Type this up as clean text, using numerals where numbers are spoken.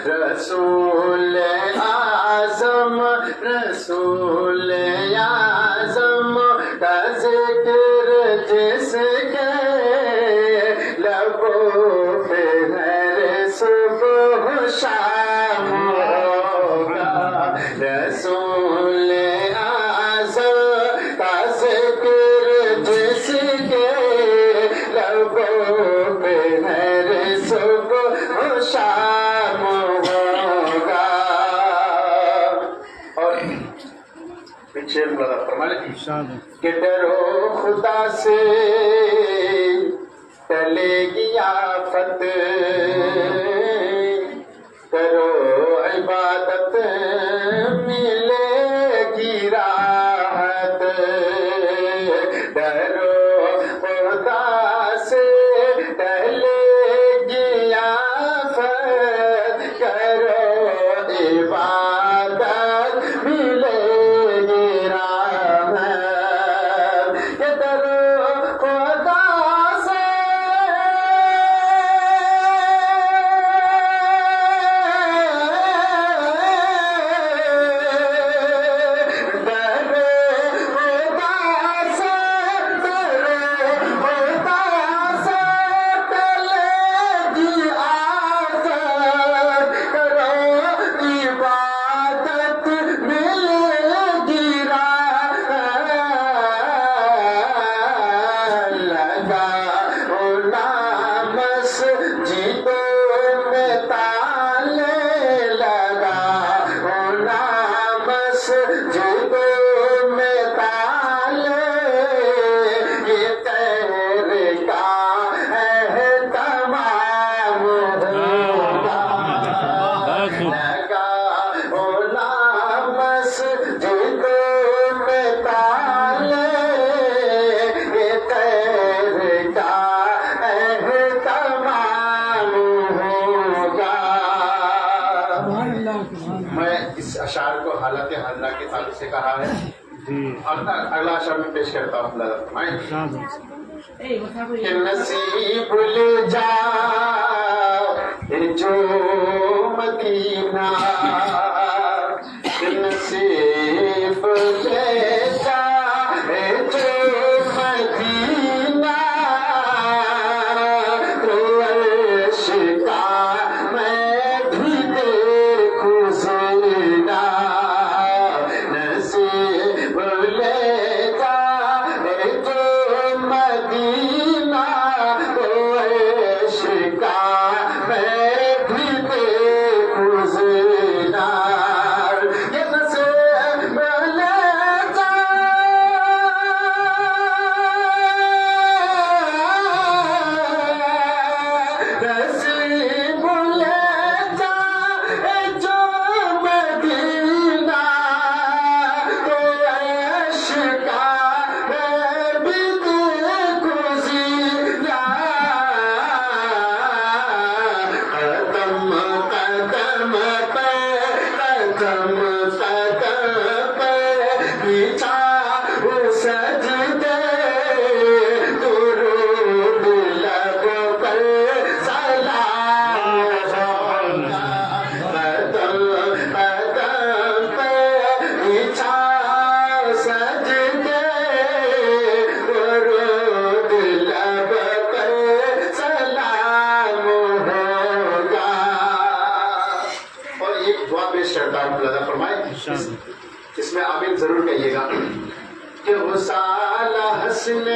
رسول اعظم رسول اعظم کا ذکر جس کے لبوں پہ ہر صبح شام ہوگا، رسول اعظم کا ذکر جس کے لبوں پہ ہر صبح شام ہوگا۔ اور پیچھے فرمایا کہ ڈرو خدا سے ٹلے گی آفت، کرو عبادت ملے گی راحت، ڈرو خدا سے ٹلے گی آفت، کرو عبادت ملے گی راحت، کہ ڈرو خدا سے اشعار کو حالت حاضرہ کے تعلق سے کہا ہے، اور اگلا اشعار میں پیش کرتا ہوں، اللہ فرمائیں کہ نصیب لے جا جو مدینہ، کہ نصیب لے جا جو مدینہ، تو عرش کا میں بھی دیکھوں زینہ، نصیب لے جا جو مدینہ، تو عرش کا میں بھی دیکھوں زینہ، یہ نصیب لے جا، نصیب لے جا جو مدینہ، تو عرش کا میں بھی دیکھوں زینہ، قدم قدم پہ قدم قدم پہ بچھاؤ سجدے، درود لب پر سلام ہوگا، قدم قدم پہ بچھاؤ سجدے، درود لب پر سلام ہوگا۔ اور ایک دعا پیش کرتا ہوں، اللہ فرمائے اس میں آمین ضرور کہیے گا کہ غسال حسن